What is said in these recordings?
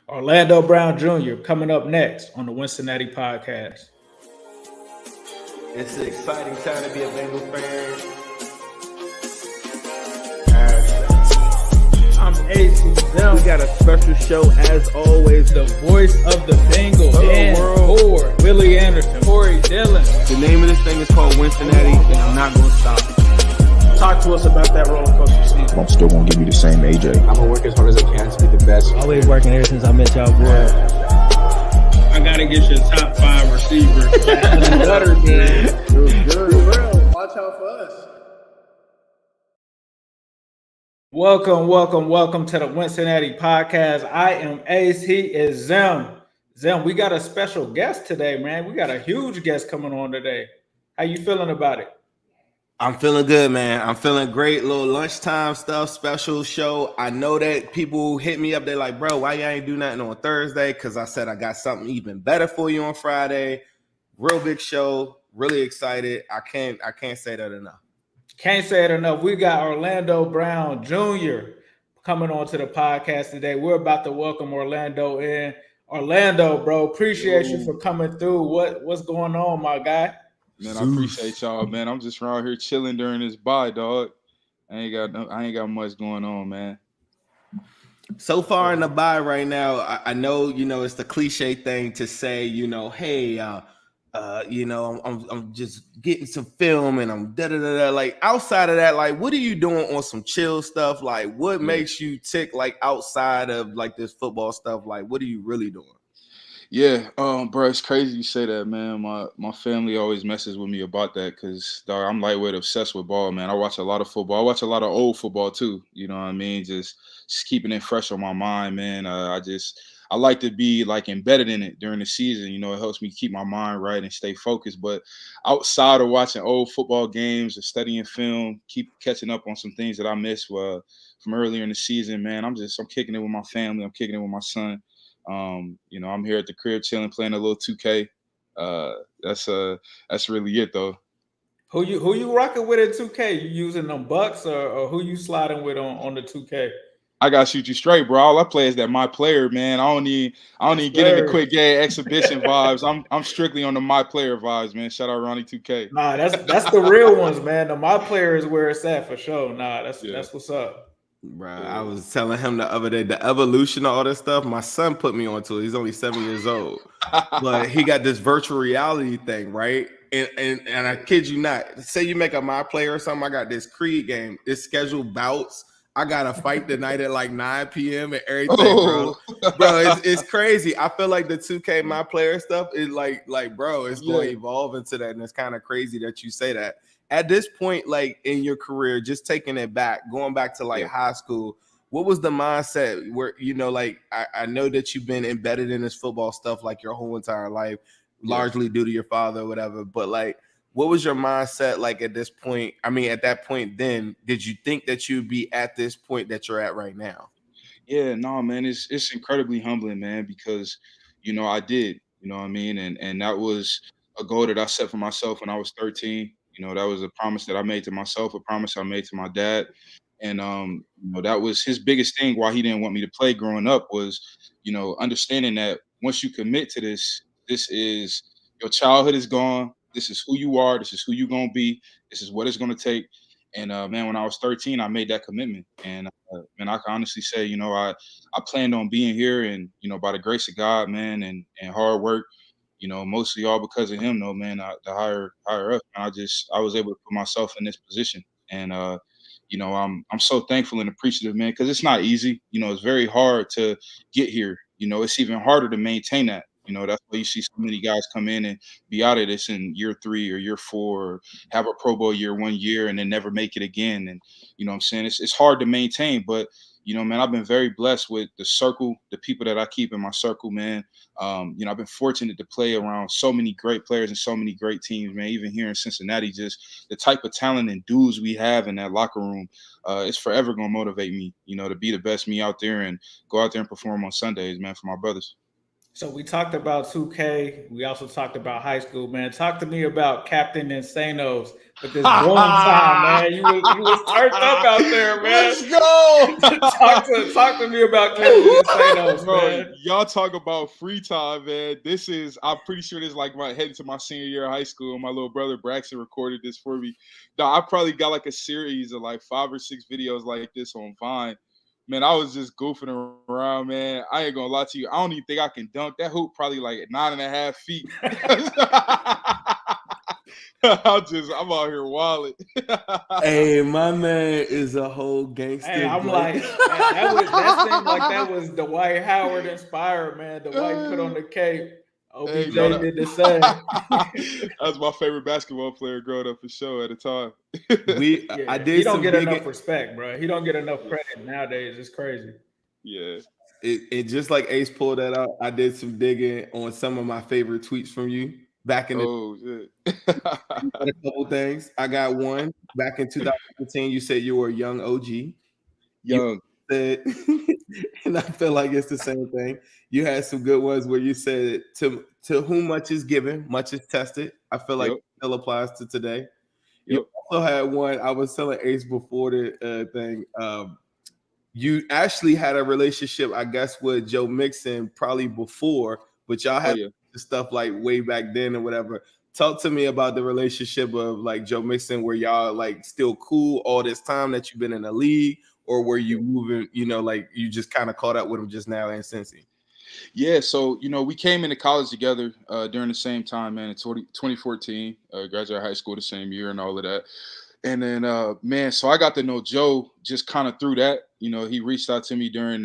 Orlando Brown Jr. coming up next on the Wincinnati Podcast. It's an exciting time to be a Bengals fan. I'm Ace and Zim. We got a special show as always. The voice of the Bengals. Dan Ford, Willie Anderson, Corey Dillon. The name of this thing is called Wincinnati, and I'm not going to stop. Talk to us about that roller coaster season. I'm still gonna give you the same AJ. I'm gonna work as hard as I can to be the best. Always working ever since I met y'all, boy. I gotta get your top 5 receivers. Better, man. Good. Watch out for us. Welcome to the Wincinnati Podcast. I am Ace. He is Zim. Zim, we got a special guest today, man. We got a huge guest coming on today. How you feeling about it? I'm feeling good, man. I'm feeling great. Little lunchtime stuff, special show. I know that people hit me up. They're like, bro, why you ain't do nothing on Thursday? Because I said I got something even better for you on Friday. Real big show. Really excited. I can't say that enough. Can't say it enough. We got Orlando Brown Jr. coming on to the podcast today. We're about to welcome Orlando in. Orlando, bro, appreciate you for coming through. What's going on, my guy? Man, I appreciate y'all, man. I'm just around here chilling during this bye, dog. I ain't got much going on, man. So far in the bye right now, I know, it's the cliche thing to say, hey, I'm just getting some film and I'm da-da-da-da. Like, outside of that, like, what are you doing on some chill stuff? Like, what makes you tick, like, outside of, like, this football stuff? Like, what are you really doing? Yeah, bro, it's crazy you say that, man. My family always messes with me about that because, dog, I'm lightweight obsessed with ball, man. I watch a lot of football. I watch a lot of old football too. You know what I mean? Just keeping it fresh on my mind, man. I like to be like embedded in it during the season. It helps me keep my mind right and stay focused. But outside of watching old football games or studying film, keep catching up on some things that I missed from earlier in the season, man. I'm kicking it with my family. I'm kicking it with my son. I'm here at the crib chilling, playing a little 2K. That's really it though. Who you rocking with at 2K? You using them bucks or who you sliding with on the 2K? I gotta shoot you straight, bro. All I play is that my player, man. I don't even get into quick game exhibition vibes. I'm strictly on the my player vibes, man. Shout out Ronnie 2K. Nah, that's the real ones, man. The my player is where it's at for sure. Nah, that's what's up. Bro, I was telling him the other day, the evolution of all this stuff, my son put me onto it. He's only 7 years old. But he got this virtual reality thing, right? And I kid you not. Say you make a my player or something, I got this Creed game. It's scheduled bouts. I got to fight tonight at like 9 p.m. and everything, bro. Bro, it's crazy. I feel like the 2K my player stuff is like bro, it's going to evolve into that. And it's kind of crazy that you say that. At this point, like in your career, just taking it back, going back to like high school, what was the mindset where, like I know that you've been embedded in this football stuff like your whole entire life, largely due to your father or whatever. But like, what was your mindset like at this point? I mean, at that point then, did you think that you'd be at this point that you're at right now? Yeah, no, man, it's incredibly humbling, man, because, I did, you know what I mean? And that was a goal that I set for myself when I was 13. That was a promise that I made to myself, a promise I made to my dad. And, that was his biggest thing why he didn't want me to play growing up was, understanding that once you commit to this is your childhood is gone. This is who you are. This is who you're going to be. This is what it's going to take. And, man, when I was 13, I made that commitment. And, man, I can honestly say, I planned on being here and, by the grace of God, man, and hard work, mostly all because of him, though, man. The higher up, man, I was able to put myself in this position, and I'm so thankful and appreciative, man, because it's not easy. It's very hard to get here. It's even harder to maintain that. That's why you see so many guys come in and be out of this in year 3 or year 4, or have a Pro Bowl year 1 year and then never make it again. And what I'm saying, it's hard to maintain, but man, I've been very blessed with the circle, the people that I keep in my circle, man. I've been fortunate to play around so many great players and so many great teams, man. Even here in Cincinnati, just the type of talent and dudes we have in that locker room, it's forever going to motivate me, to be the best me out there and go out there and perform on Sundays, man, for my brothers. So we talked about 2K. We also talked about high school, man. Talk to me about Captain Insano's with this boom time, man. You was turned up out there, man. Let's go. talk to me about Captain Insano's, Bro, man. y'all talk about free time, man. I'm pretty sure this is like heading to my senior year of high school. And my little brother Braxton recorded this for me. Now, I probably got like a series of like 5 or 6 videos like this on Vine. Man, I was just goofing around, man. I ain't gonna lie to you. I don't even think I can dunk. That hoop probably like 9.5 feet. I'm out here wilding. Hey, my man is a whole gangster. Hey, I'm like, that seemed like that was Dwight Howard inspired, man. Dwight put on the cape. OBJ did the same. That was my favorite basketball player growing up for sure at the time. I did. He don't get enough respect, bro. He don't get enough credit nowadays. It's crazy. Yeah. It just like Ace pulled that out. I did some digging on some of my favorite tweets from you back in the a couple things. I got one back in 2015. You said you were a young OG. Young. Said, and I feel like it's the same thing. You had some good ones where you said to whom much is given, much is tested. I feel like it still applies to today. You also had one. I was telling Ace before the thing. You actually had a relationship, I guess, with Joe Mixon probably before, but y'all had stuff like way back then or whatever. Talk to me about the relationship of like Joe Mixon, where y'all like still cool all this time that you've been in the league, or were you moving, like you just kind of caught up with him just now in Cincy? Yeah, so, we came into college together during the same time, man, in 2014, graduated high school the same year and all of that. And then, man, so I got to know Joe just kind of through that. He reached out to me during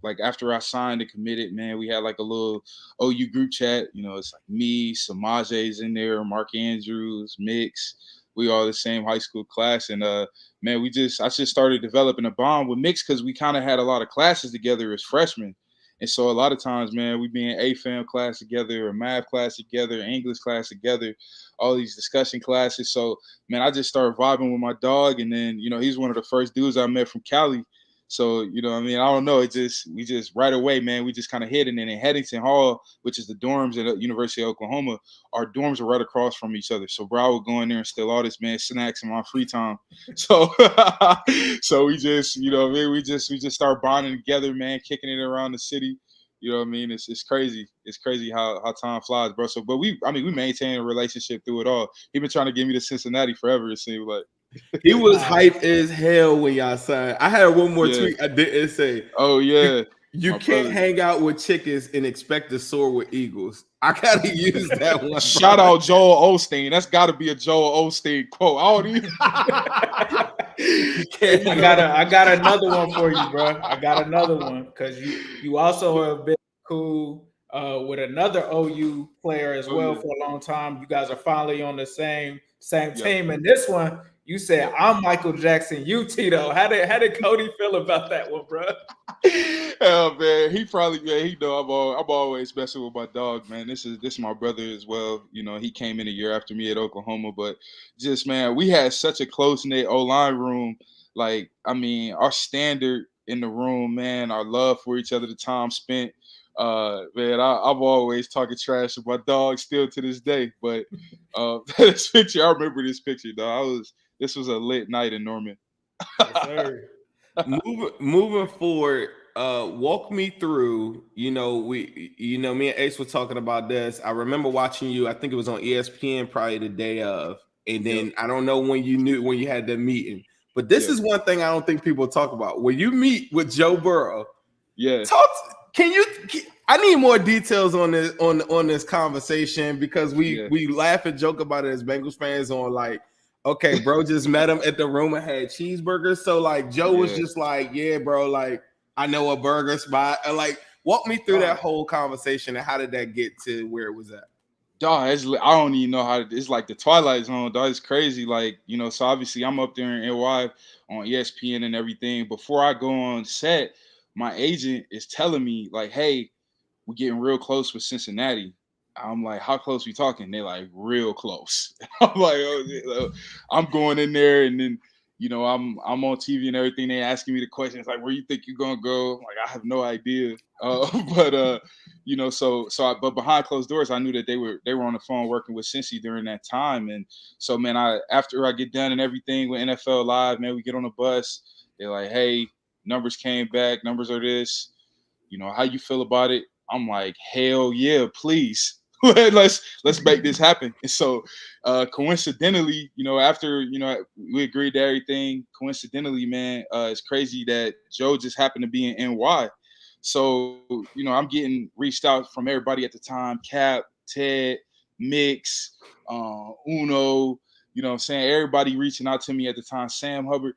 like after I signed and committed, man, we had like a little OU group chat. It's like me, Samaje's in there, Mark Andrews, Mix. We all the same high school class. And, man, I just started developing a bond with Mix because we kind of had a lot of classes together as freshmen. And so a lot of times, man, we be in AFM class together, or math class together, English class together, all these discussion classes. So, man, I just started vibing with my dog. And then, he's one of the first dudes I met from Cali. So, I don't know. We just right away, man, we just kind of hit. And then in Headington Hall, which is the dorms at the University of Oklahoma, our dorms are right across from each other. So, bro, I would go in there and steal all this, man, snacks in my free time. So, we just, we just start bonding together, man, kicking it around the city. It's crazy. It's crazy how time flies, bro. So, but we maintain a relationship through it all. He been trying to get me to Cincinnati forever, it seems like. He was hyped as hell when y'all signed. I had one more tweet I didn't say. Oh, yeah. You can't hang out with chickens and expect to soar with eagles. I gotta use that one. Shout out Joel Osteen. That's got to be a Joel Osteen quote. I don't even. I got another one for you, bro. I got another one because you also have been cool with another OU player as well for a long time. You guys are finally on the same team, and this one. You said I'm Michael Jackson, you Tito. How did Cody feel about that one, bro? Oh man, he know I'm always messing with my dog, man. This is my brother as well. He came in a year after me at Oklahoma, but just man, we had such a close-knit O-line room. Like, our standard in the room, man, our love for each other, the time spent. Man, I'm always talking trash to my dog still to this day. But this picture, I remember this picture, dog. This was a lit night in Norman. Yes, sir. Moving forward, walk me through. Me and Ace were talking about this. I remember watching you. I think it was on ESPN probably the day of, and then I don't know when you had the meeting. But this is one thing I don't think people talk about. When you meet with Joe Burrow, I need more details on this on this conversation because we laugh and joke about it as Bengals fans on like. Okay, bro, just met him at the room and had cheeseburgers. So, like, Joe was just like, yeah, bro, like, I know a burger spot. And, like, walk me through that whole conversation and how did that get to where it was at? Dog, I don't even know it's like the Twilight Zone, dog. It's crazy. Like, so obviously I'm up there in NY on ESPN and everything. Before I go on set, my agent is telling me, like, hey, we're getting real close with Cincinnati. I'm like, how close we talking? They're like, real close. I'm like, I'm going in there, and then I'm on TV and everything. They asking me the questions like, where you think you're gonna go? Like, I have no idea. But behind closed doors, I knew that they were on the phone working with Cincy during that time. And so, man, after I get done and everything with NFL Live, man, we get on the bus. They're like, hey, numbers came back. Numbers are this. How you feel about it? I'm like, hell yeah, please. let's make this happen. And so coincidentally, after we agreed to everything, coincidentally, man, it's crazy that Joe just happened to be in NY. So, I'm getting reached out from everybody at the time: Cap, Ted, Mix, Uno, what I'm saying? Everybody reaching out to me at the time, Sam Hubbard.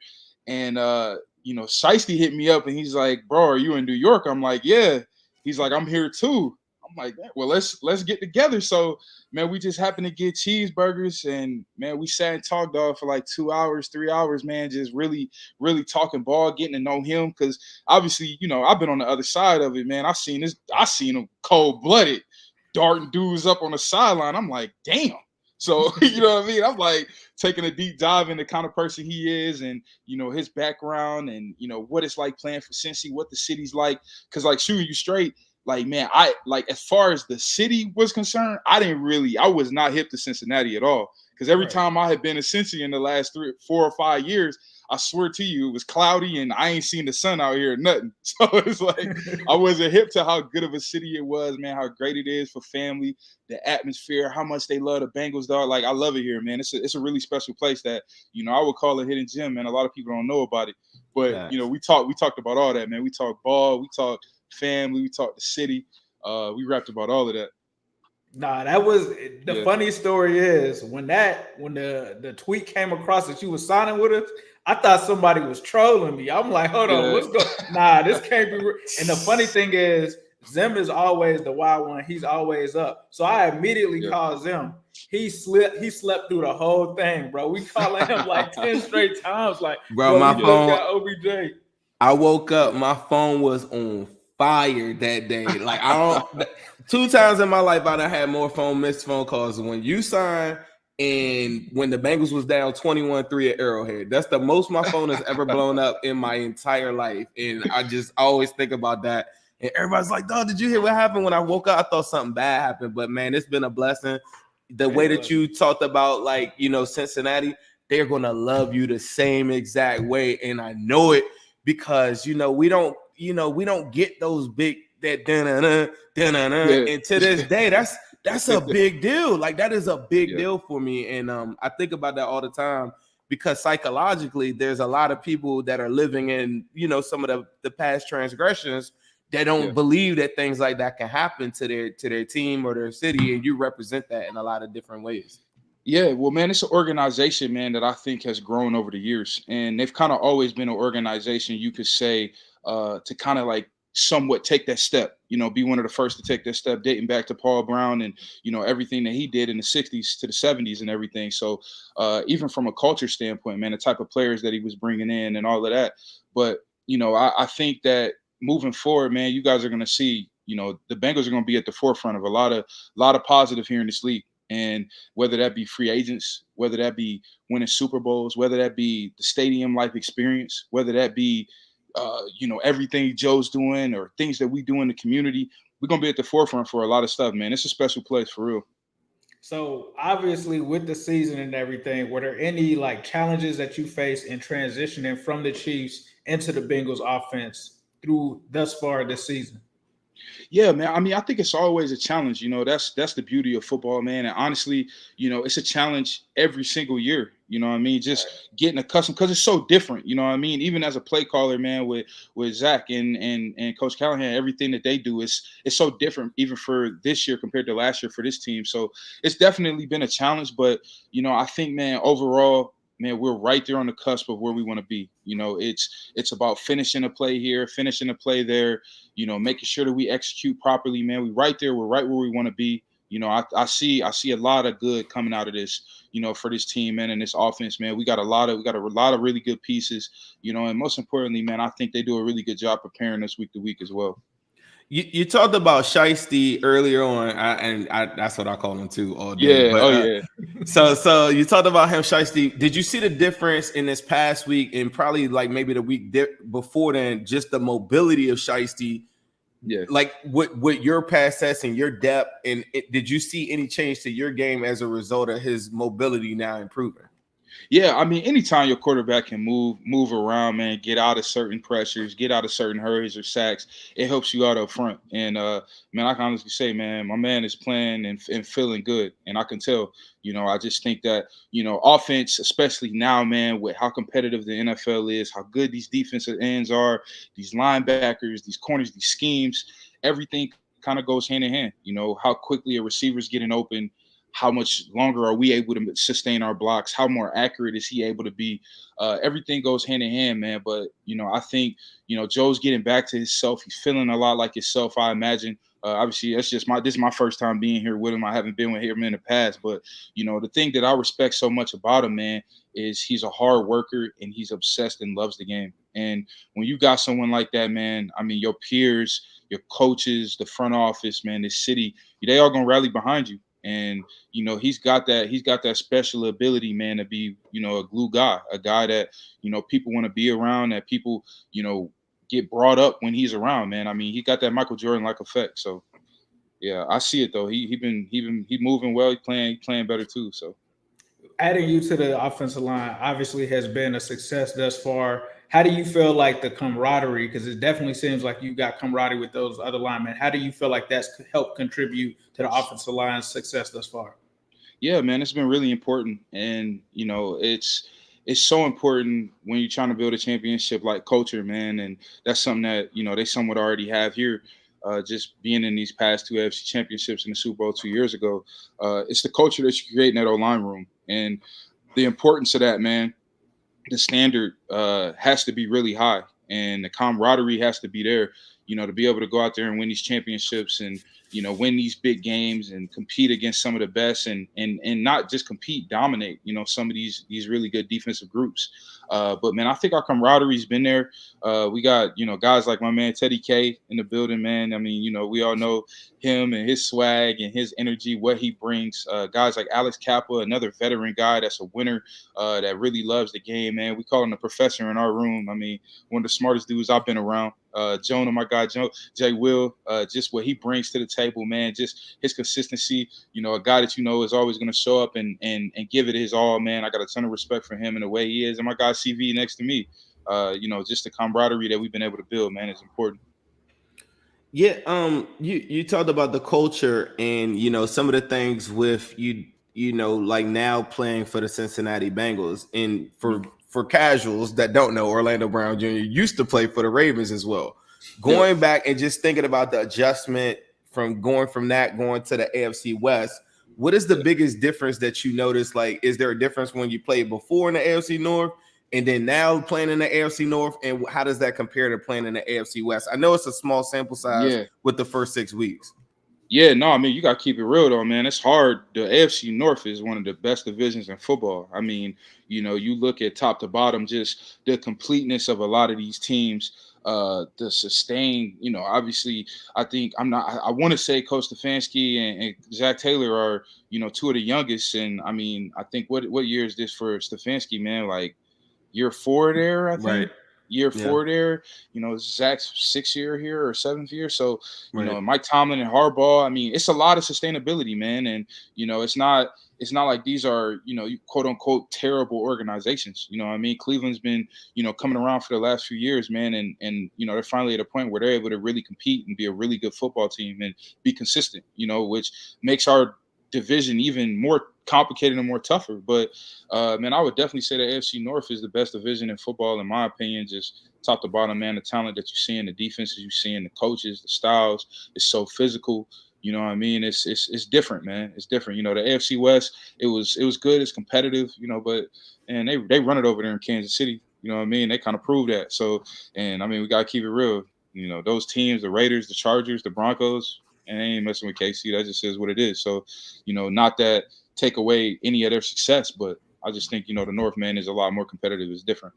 And Shiesty hit me up and he's like, bro, are you in New York? I'm like, yeah. He's like, I'm here too. I'm like, well, let's get together. So, man, we just happened to get cheeseburgers, and man, we sat and talked for like 2 hours, 3 hours, man, just really, really talking ball, getting to know him. Cause obviously, I've been on the other side of it, man. I seen him cold-blooded, darting dudes up on the sideline. I'm like, damn. So, you know what I mean? I'm like taking a deep dive in the kind of person he is and, his background and, what it's like playing for Cincy, what the city's like. Cause like shooting you straight, like, man, as far as the city was concerned, I was not hip to Cincinnati at all. Because every time I had been to Cincy in the last 4 or 5 years, I swear to you, it was cloudy and I ain't seen the sun out here or nothing. So it's like I wasn't hip to how good of a city it was, man, how great it is for family, the atmosphere, how much they love the Bengals, dog. Like, I love it here, man. It's a really special place that, I would call a hidden gem, man. A lot of people don't know about it. But, Nice. we talked about all that, man. We talked ball, we talked family, we talked the city. We rapped about all of that. Nah, that was the funny story is when the tweet came across that you were signing with us, I thought somebody was trolling me. I'm like, hold on, what's going? Nah, this can't be real. And the funny thing is, Zim is always the wild one. He's always up. So I immediately called Zim. He slept through the whole thing, bro. We calling him like 10 straight times. Like, bro, my phone got OBJ. I woke up, my phone was on fire that day. Like, 2 times in my life I done had more missed phone calls when you signed and when the Bengals was down 21-3 at Arrowhead. That's the most my phone has ever blown up in my entire life. And I just always think about that. And everybody's like, dog, did you hear what happened? When I woke up, I thought something bad happened. But, man, it's been a blessing. The way that you talked about, like, Cincinnati, they're going to love you the same exact way. And I know it because, we don't get those big and to this day, that's a big deal. Like, that is a big deal for me. And I think about that all the time because psychologically, there's a lot of people that are living in, some of the past transgressions that don't believe that things like that can happen to their team or their city. And you represent that in a lot of different ways. Yeah, well, man, it's an organization, man, that I think has grown over the years. And they've kind of always been an organization, you could say, to kind of like somewhat take that step, be one of the first to take that step, dating back to Paul Brown and, everything that he did in the 60s to the 70s and everything. So even from a culture standpoint, man, the type of players that he was bringing in and all of that. But, I think that moving forward, man, you guys are going to see, the Bengals are going to be at the forefront of a lot of positive here in this league. And whether that be free agents, whether that be winning Super Bowls, whether that be the stadium life experience, whether that be, everything Joe's doing or things that we do in the community, we're going to be at the forefront for a lot of stuff, man. It's a special place for real. So obviously with the season and everything, were there any like challenges that you faced in transitioning from the Chiefs into the Bengals offense through thus far this season? Yeah, man. I mean, I think it's always a challenge. That's the beauty of football, man. And honestly, it's a challenge every single year. You know what I mean? Just getting accustomed because it's so different. You know what I mean? Even as a play caller, man, with Zach and Coach Callahan, everything that they do is so different, even for this year compared to last year for this team. So it's definitely been a challenge. But I think, man, overall, man, we're right there on the cusp of where we want to be. It's about finishing a play here, finishing a play there, making sure that we execute properly, man. We're right there. We're right where we want to be. I see a lot of good coming out of this, for this team, man, and this offense, man. We got a lot of really good pieces, and most importantly, man, I think they do a really good job preparing us week to week as well. You talked about Shiesty earlier on, and that's what I call him too all day. Yeah. But, Yeah. So you talked about him, Shiesty. Did you see the difference in this past week and probably like maybe the week before then, just the mobility of Shiesty? Yeah. Like with your pass sets and your depth, and did you see any change to your game as a result of his mobility now improving? Yeah, I mean, anytime your quarterback can move around, man, get out of certain pressures, get out of certain hurries or sacks, it helps you out up front. And man, I can honestly say, man, my man is playing and feeling good, and I can tell. I just think that offense, especially now, man, with how competitive the NFL is, how good these defensive ends are, these linebackers, these corners, these schemes, everything kind of goes hand in hand. How quickly a receiver's getting open. How much longer are we able to sustain our blocks? How more accurate is he able to be? Everything goes hand in hand, man. But, I think, Joe's getting back to himself. He's feeling a lot like himself, I imagine. Obviously, this is my first time being here with him. I haven't been with him in the past. But, the thing that I respect so much about him, man, is he's a hard worker and he's obsessed and loves the game. And when you got someone like that, man, I mean, your peers, your coaches, the front office, man, this city, they all going to rally behind you. And he's got that special ability, man, to be a glue guy, a guy that people want to be around, that people get brought up when he's around, man. I mean, he got that Michael Jordan like effect. So yeah, I see it though. He moving well. He playing better too. So adding you to the offensive line obviously has been a success thus far. How do you feel like the camaraderie? Because it definitely seems like you got camaraderie with those other linemen. How do you feel like that's helped contribute to the offensive line's success thus far? Yeah, man, it's been really important, and it's so important when you're trying to build a championship like culture, man, and that's something that they somewhat already have here. Just being in these past two AFC championships in the Super Bowl 2 years ago, it's the culture that you create in that O-line room, and the importance of that, man. The standard has to be really high, and the camaraderie has to be there, to be able to go out there and win these championships and, win these big games and compete against some of the best and not just compete, dominate, some of these really good defensive groups. But man, I think our camaraderie's been there. We got, guys like my man Teddy K in the building, man. I mean, we all know him and his swag and his energy, what he brings. Guys like Alex Kappa, another veteran guy that's a winner, that really loves the game, man. We call him the professor in our room. I mean, one of the smartest dudes I've been around. Jonah, my guy, Jay Will, just what he brings to the table, man, just his consistency, a guy that is always going to show up and give it his all, man. I got a ton of respect for him and the way he is. And my guy CV next to me, just the camaraderie that we've been able to build, man, is important. Yeah, you talked about the culture and some of the things with like now playing for the Cincinnati Bengals, and for casuals that don't know, Orlando Brown Jr. used to play for the Ravens as well. Going back and just thinking about the adjustment from going to the AFC West, what is the biggest difference that you notice? Like, is there a difference when you played before in the AFC North and then now playing in the AFC North? And how does that compare to playing in the AFC West? I know it's a small sample size with the first 6 weeks. Yeah, no, I mean, you got to keep it real, though, man. It's hard. The AFC North is one of the best divisions in football. I mean, you look at top to bottom, just the completeness of a lot of these teams, the sustain, obviously, I want to say Coach Stefanski and Zach Taylor are, two of the youngest. And, I mean, I think what year is this for Stefanski, man? Like year 4 there, I think. Right. Year 4 there, Zach's 6th year here or 7th year. So, Mike Tomlin and Harbaugh, I mean, it's a lot of sustainability, man. And, it's not like these are, quote unquote, terrible organizations. I mean, Cleveland's been, coming around for the last few years, man. And, they're finally at a point where they're able to really compete and be a really good football team and be consistent, which makes our division even more complicated and more tougher. But man, I would definitely say the AFC North is the best division in football, in my opinion. Just top to bottom, man, the talent that you see in the defenses, you see in the coaches, the styles, is so physical. You know what I mean? It's different, man. It's different. The AFC West, it was good, it's competitive, but and they run it over there in Kansas City. You know what I mean? They kind of proved that. So, and I mean, we gotta keep it real. Those teams, the Raiders, the Chargers, the Broncos, and they ain't messing with KC. That just is what it is. So, not that take away any of their success, but I just think, the North, man, is a lot more competitive. It's different.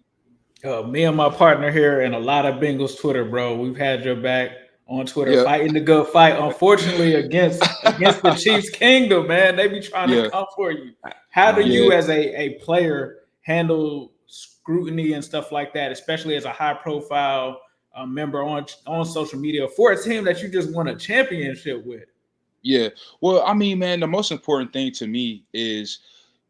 Me and my partner here and a lot of Bengals Twitter, bro, we've had your back on Twitter, fighting the good fight. Unfortunately, against the Chiefs Kingdom, man, they be trying to come for you. How do you, as a player, handle scrutiny and stuff like that, especially as a high-profile member on social media for a team that you just won a championship with? Yeah. Well, I mean, man, the most important thing to me is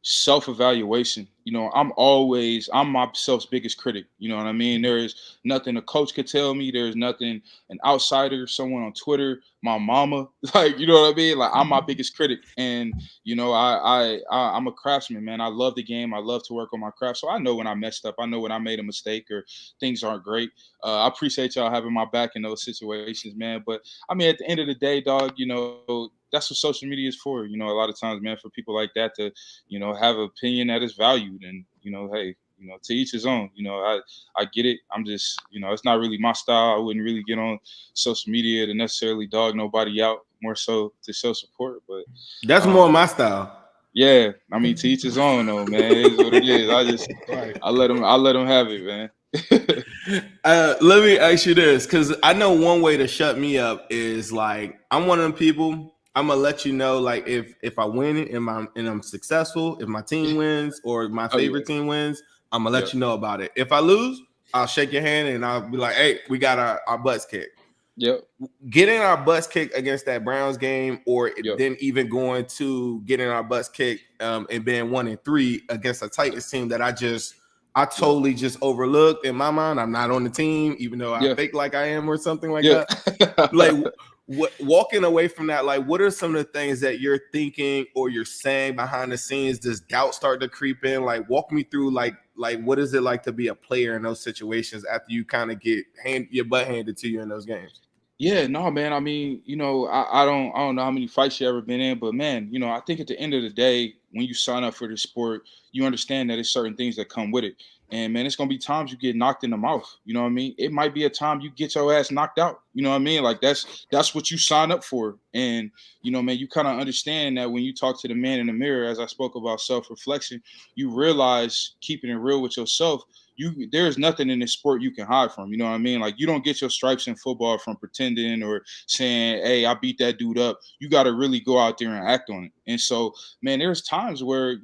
self-evaluation. I'm myself's biggest critic. You know what I mean? There is nothing a coach could tell me. There's nothing an outsider, someone on Twitter, my mama, like, you know what I mean? Like, I'm my biggest critic. And, I'm a craftsman, man. I love the game. I love to work on my craft. So I know when I messed up. I know when I made a mistake or things aren't great. I appreciate y'all having my back in those situations, man. But I mean, at the end of the day, dog, that's what social media is for. A lot of times, man, for people like that to, have an opinion that is valued. And, hey, to each his own. I get it. I'm just, it's not really my style. I wouldn't really get on social media to necessarily dog nobody out, more so to show support. But that's more my style. Yeah, I mean, to each his own, though, man. It is what it is. I let them have it, man. Let me ask you this, because I know one way to shut me up is like, I'm one of them people. I'm gonna let you know, like, if I win it and I'm successful, if my team wins or my favorite team wins, I'm gonna let you know about it. If I lose, I'll shake your hand and I'll be like, hey, we got our butts kicked. Yep. Getting our butts kicked against that Browns game, or then even going to getting our butts kicked and being 1-3 against a Titans team that I totally just overlooked. In my mind, I'm not on the team, even though I fake like I am or something like that. Like, walking away from that, like, what are some of the things that you're thinking or you're saying behind the scenes? Does doubt start to creep in? Like, walk me through, like what is it like to be a player in those situations after you kind of get your butt handed to you in those games? Yeah, no, man. I mean, I don't know how many fights you ever been in, but man, I think at the end of the day, when you sign up for the sport, you understand that there's certain things that come with it. And man, it's gonna be times you get knocked in the mouth. You know what I mean? It might be a time you get your ass knocked out. You know what I mean? Like, that's what you sign up for. And man, you kind of understand that when you talk to the man in the mirror, as I spoke about self-reflection, you realize keeping it real with yourself. There's nothing in this sport you can hide from. You know what I mean? Like, you don't get your stripes in football from pretending or saying, hey, I beat that dude up. You got to really go out there and act on it. And so, man, there's times where,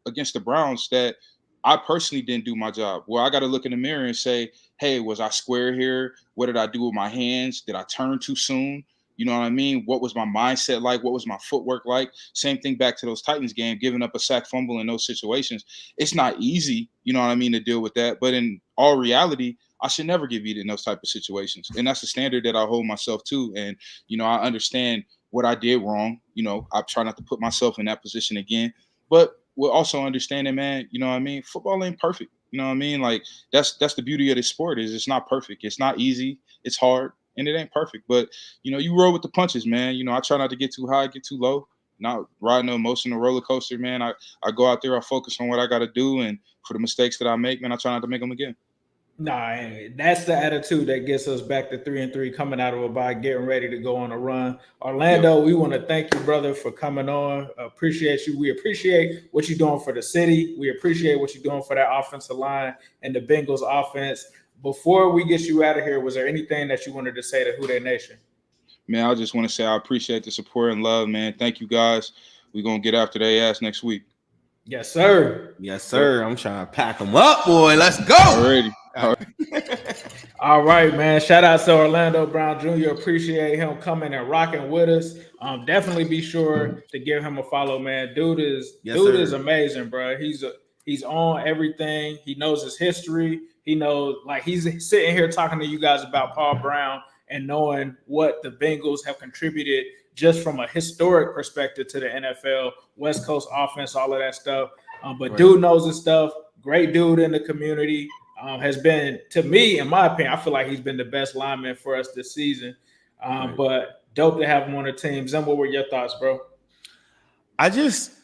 against the Browns that I personally didn't do my job. Well, I got to look in the mirror and say, hey, was I square here? What did I do with my hands? Did I turn too soon? You know what I mean? What was my mindset like? What was my footwork like? Same thing back to those Titans game, giving up a sack fumble in those situations. It's not easy, you know what I mean, to deal with that. But in all reality, I should never get beat in those type of situations. And that's the standard that I hold myself to. And, I understand what I did wrong. I try not to put myself in that position again. But we're also understanding, man, you know what I mean? Football ain't perfect. You know what I mean? Like, that's the beauty of this sport is it's not perfect. It's not easy. It's hard. And it ain't perfect, but you roll with the punches, man. I try not to get too high, get too low. Not riding the emotional roller coaster, man. I go out there, I focus on what I got to do, and for the mistakes that I make, man, I try not to make them again. Nah, that's the attitude that gets us back to 3-3, coming out of a bye, getting ready to go on a run. Orlando, we want to thank you, brother, for coming on. Appreciate you. We appreciate what you're doing for the city. We appreciate what you're doing for that offensive line and the Bengals offense. Before we get you out of here, was there anything that you wanted to say to WhoDey Nation? Man, I just want to say I appreciate the support and love, man. Thank you, guys. We're going to get after their ass next week. Yes, sir. Yes, sir. I'm trying to pack them up, boy. Let's go. Already. All right, man. Shout out to Orlando Brown Jr. Appreciate him coming and rocking with us. Definitely be sure to give him a follow, man. Dude is amazing, bro. He's on everything. He knows his history. He knows, like, he's sitting here talking to you guys about Paul Brown and knowing what the Bengals have contributed just from a historic perspective to the NFL, West Coast offense, all of that stuff. But dude knows his stuff. Great dude in the community. Has been, to me, in my opinion, I feel like he's been the best lineman for us this season. But dope to have him on the team. Zim, what were your thoughts, bro? I just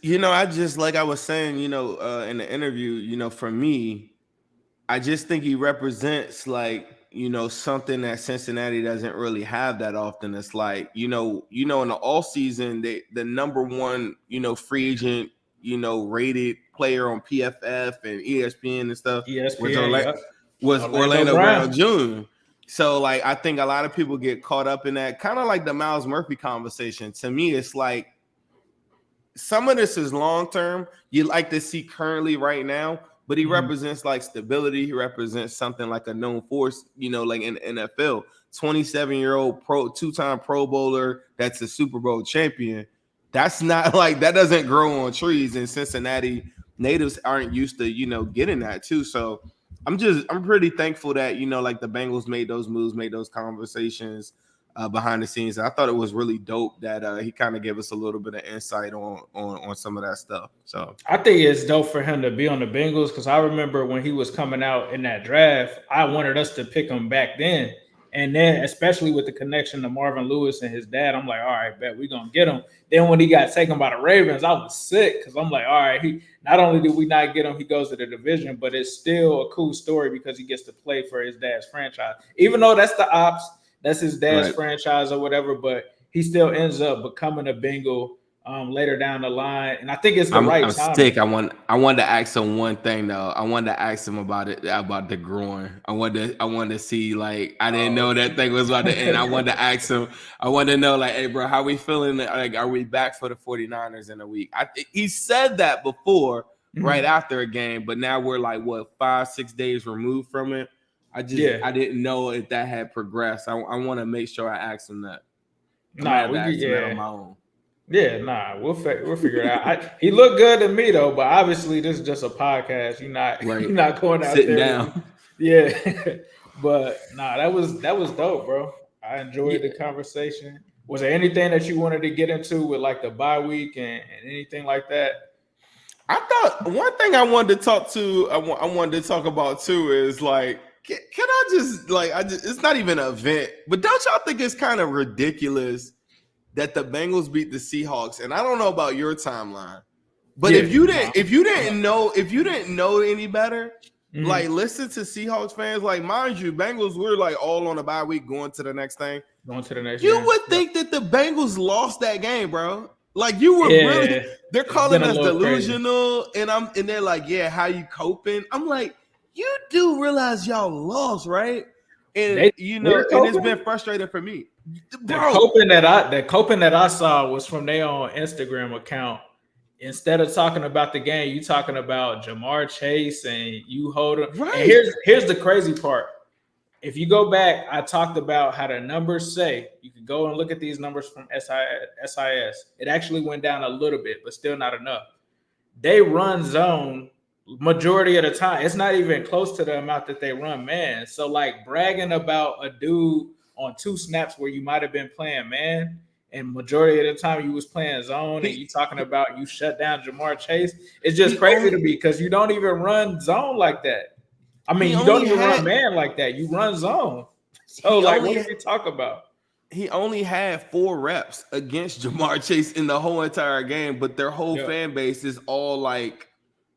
like I was saying, in the interview, for me, I just think he represents, like, something that Cincinnati doesn't really have that often. It's like, in the all season, the number one, free agent, rated player on PFF and ESPN and stuff was Orlando Brown Jr. So, like, I think a lot of people get caught up in that, kind of like the Miles Murphy conversation. To me, it's like some of this is long term. You like to see currently right now, but he represents like stability. He represents something like a known force, like in the NFL. 27-year-old two-time Pro Bowler that's a Super Bowl champion. That's not like that doesn't grow on trees, and Cincinnati natives aren't used to getting that too. So I'm pretty thankful that like the Bengals made those moves, made those conversations behind the scenes. I thought it was really dope that he kind of gave us a little bit of insight on some of that stuff. So I think it's dope for him to be on the Bengals, because I remember when he was coming out in that draft, I wanted us to pick him back then. And then, especially with the connection to Marvin Lewis and his dad, I'm like, all right, bet we're going to get him. Then when he got taken by the Ravens, I was sick, because I'm like, all right, he not only did we not get him, he goes to the division, but it's still a cool story because he gets to play for his dad's franchise. Even though that's the ops, that's his dad's franchise or whatever, but he still ends up becoming a Bengal later down the line. And I think it's the right time. Sick. I wanted to ask him one thing though. I wanted to ask him about the groin. I wanted to see, like, I didn't know that thing was about to end. I wanted to ask him. I wanted to know, like, hey bro, how we feeling? Like, are we back for the 49ers in a week? He said that before, right after a game, but now we're like 5-6 days removed from it. I didn't know if that had progressed. I want to make sure I ask him that. Nah, we on my own. Yeah, nah, we'll figure it out. He looked good to me though, but obviously this is just a podcast. You're not going out sitting there down. Yeah, but nah, that was dope, bro. I enjoyed the conversation. Was there anything that you wanted to get into with like the bye week and anything like that? I thought one thing I wanted to talk about too is like, can I just like it's not even an event, but don't y'all think it's kind of ridiculous that the Bengals beat the Seahawks? And I don't know about your timeline, but if you didn't know any better, like, listen to Seahawks fans. Like, mind you, Bengals, we're like all on a bye week going to the next thing. You would think that the Bengals lost that game, bro. Like, you were really, they're calling us delusional, crazy. And they're like, yeah, how you coping? I'm like, you do realize y'all lost, right? And and it's been frustrating for me. The coping that I saw was from their own Instagram account. Instead of talking about the game, you talking about Jamar Chase and you hold him. Right. And here's the crazy part. If you go back, I talked about how the numbers say, you can go and look at these numbers from SIS. It actually went down a little bit, but still not enough. They run zone majority of the time. It's not even close to the amount that they run man. So, like, bragging about a dude on 2 snaps where you might have been playing man, and majority of the time you was playing zone, and you talking about you shut down Jamar Chase, it's just crazy to me because you don't even run zone like that. I mean, you don't even run man like that. You run zone. So, like, what did we talk about? He only had 4 reps against Jamar Chase in the whole entire game, but their whole fan base is all like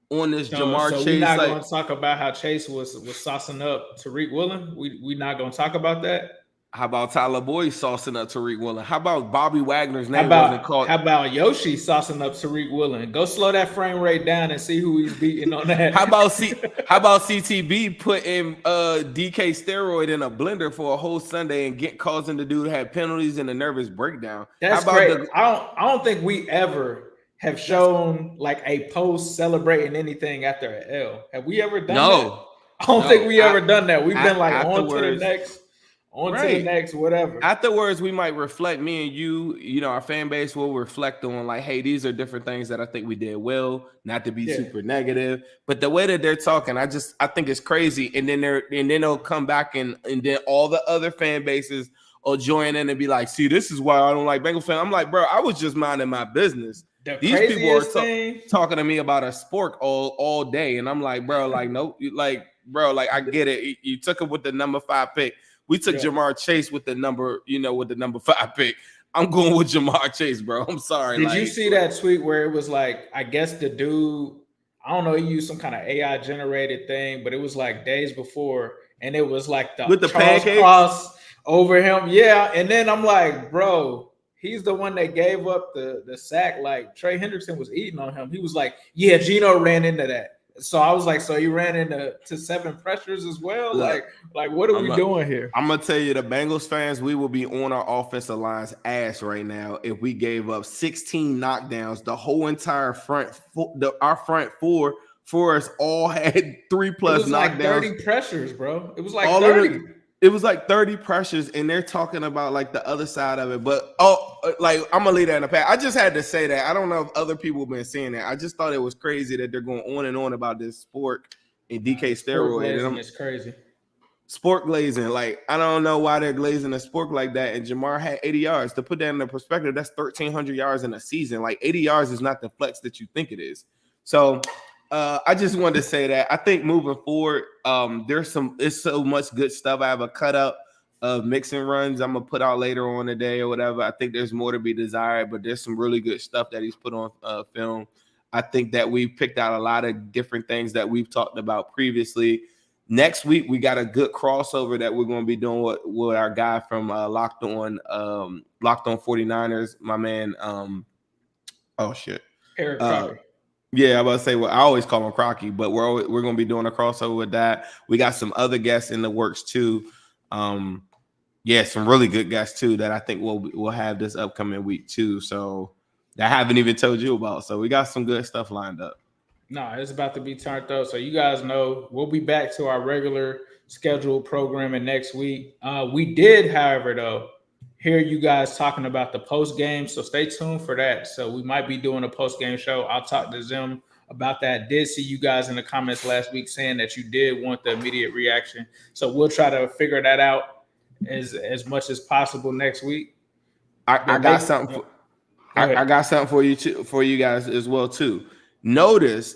on this Jamar Chase. We're not going to talk about how Chase was saucing up Tariq Woolen. We're not going to talk about that. How about Tyler Boyd saucing up Tariq Woolen? How about Bobby Wagner's name wasn't called? How about Yoshi saucing up Tariq Woolen? Go slow that frame rate down and see who he's beating on that. How about CTB putting DK steroid in a blender for a whole Sunday and causing the dude to have penalties and a nervous breakdown? That's great. I don't think we ever have shown like a post celebrating anything after an L. Have we ever done that? I don't think we ever done that. We've been like on to the next. To the next, whatever. Afterwards, we might reflect, me and you, our fan base will reflect on like, hey, these are different things that I think we did well, not to be super negative. But the way that they're talking, I think it's crazy. And then they'll come back and then all the other fan bases will join in and be like, see, this is why I don't like Bengals fans. I'm like, bro, I was just minding my business. These people are talking to me about a sport all day. And I'm like, bro, like, nope, I get it. You took it with the number 5 pick. We took Jamar Chase with the number 5 pick. I'm going with Jamar Chase, bro. I'm sorry. Did you see that tweet where it was like, I guess the dude, I don't know, he used some kind of AI generated thing, but it was like days before, and it was like the Charles Cross over him. Yeah. And then I'm like, bro, he's the one that gave up the sack. Like Trey Hendrickson was eating on him. He was like, yeah, Gino ran into that. So I was like, so you ran into 7 pressures as well? Like what are we doing here? I'm gonna tell you, the Bengals fans, we will be on our offensive line's ass right now if we gave up 16 knockdowns. The whole entire our front four for us all had 3+ knockdowns. Like 30 pressures, bro. It was like all 30. It was like 30 pressures, and they're talking about like the other side of it. But like I'm gonna leave that in the past. I just had to say that. I don't know if other people have been saying that. I just thought it was crazy that they're going on and on about this sport and DK steroid. It's crazy. Sport glazing, like I don't know why they're glazing a sport like that. And Jamar had 80 yards. To put that into perspective, that's 1,300 yards in a season. Like 80 yards is not the flex that you think it is. So. I just wanted to say that I think moving forward, it's so much good stuff. I have a cut up of Mixon runs I'm gonna put out later on today or whatever. I think there's more to be desired, but there's some really good stuff that he's put on film. I think that we picked out a lot of different things that we've talked about previously. Next week we got a good crossover that we're going to be doing with our guy from Locked On 49ers, my man. Eric Crocker. Yeah, I was about to say, well, I always call him Crocky, but we're going to be doing a crossover with that. We got some other guests in the works too. Some really good guests too that I think we'll have this upcoming week too. So that I haven't even told you about. So we got some good stuff lined up. No, it's about to be turned up. So you guys know we'll be back to our regular scheduled programming next week. We did, however, though, hear you guys talking about the post game, so stay tuned for that. So we might be doing a post game show. I'll talk to Zim about that. Did see you guys in the comments last week saying that you did want the immediate reaction. So we'll try to figure that out as much as possible next week. I got something. I got something for you too, for you guys as well too. Notice,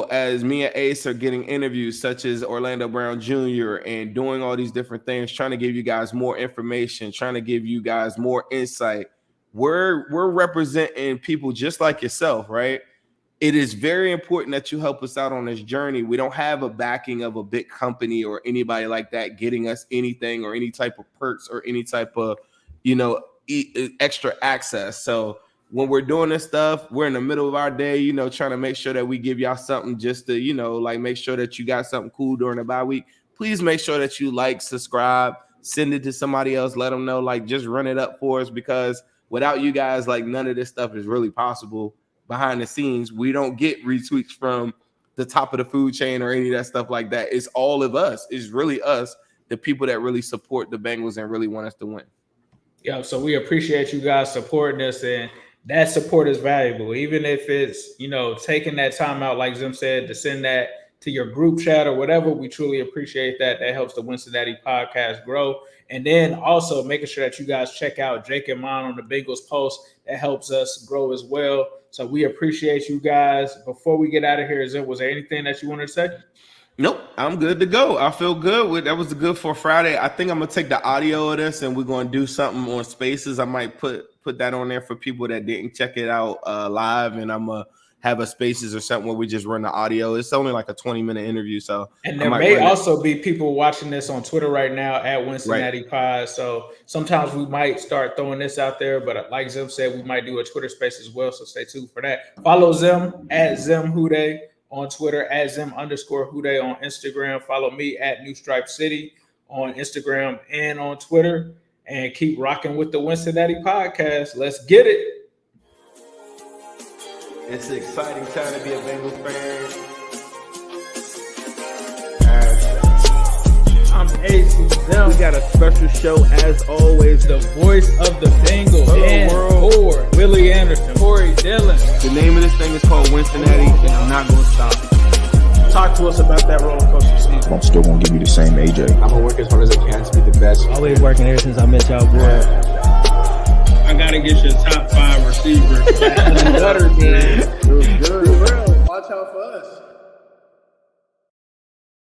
as me and Ace are getting interviews such as Orlando Brown Jr. and doing all these different things, trying to give you guys more information, trying to give you guys more insight. We're representing people just like yourself, right? It is very important that you help us out on this journey. We don't have a backing of a big company or anybody like that getting us anything or any type of perks or any type of, extra access. So when we're doing this stuff, we're in the middle of our day, trying to make sure that we give y'all something just to, make sure that you got something cool during the bye week. Please make sure that you subscribe, send it to somebody else, let them know, just run it up for us, because without you guys, none of this stuff is really possible behind the scenes. We don't get retweets from the top of the food chain or any of that stuff like that. It's all of us. It's really us, the people that really support the Bengals and really want us to win. Yeah, so we appreciate you guys supporting us, and that support is valuable, even if it's, taking that time out, like Zim said, to send that to your group chat or whatever. We truly appreciate that. That helps the Wincinnati podcast grow. And then also making sure that you guys check out Jake and Mon on the Bengals post. That helps us grow as well. So we appreciate you guys. Before we get out of here, Zim, was there anything that you wanted to say? Nope, I'm good to go. I feel good. That was good for Friday. I think I'm going to take the audio of this and we're going to do something on Spaces. I might put that on there for people that didn't check it out live, and I'm going to have a Spaces or something where we just run the audio. It's only like a 20-minute interview. So, and there may also be people watching this on Twitter right now at Wincinnati Pod. So sometimes we might start throwing this out there, but like Zim said, we might do a Twitter Space as well. So stay tuned for that. Follow Zim at Zim WhoDey on Twitter, at Zim_WhoDey on Instagram. Follow me at New Stripe City on Instagram and on Twitter. And keep rocking with the Wincinnati Podcast. Let's get it. It's an exciting time to be a Bengals fan. I'm Ace and Zim. We got a special show as always. The voice of the Bengals. For Willie Anderson, Corey Dillon. The name of this thing is called Wincinnati, and I'm not going to stop. Talk to us about that roller coaster season. I'm still gonna give you the same AJ. I'm gonna work as hard as I can to be the best. Always working ever since I met y'all, boy. I gotta get you a top 5 receiver. Better, man. It was good. Watch out for us.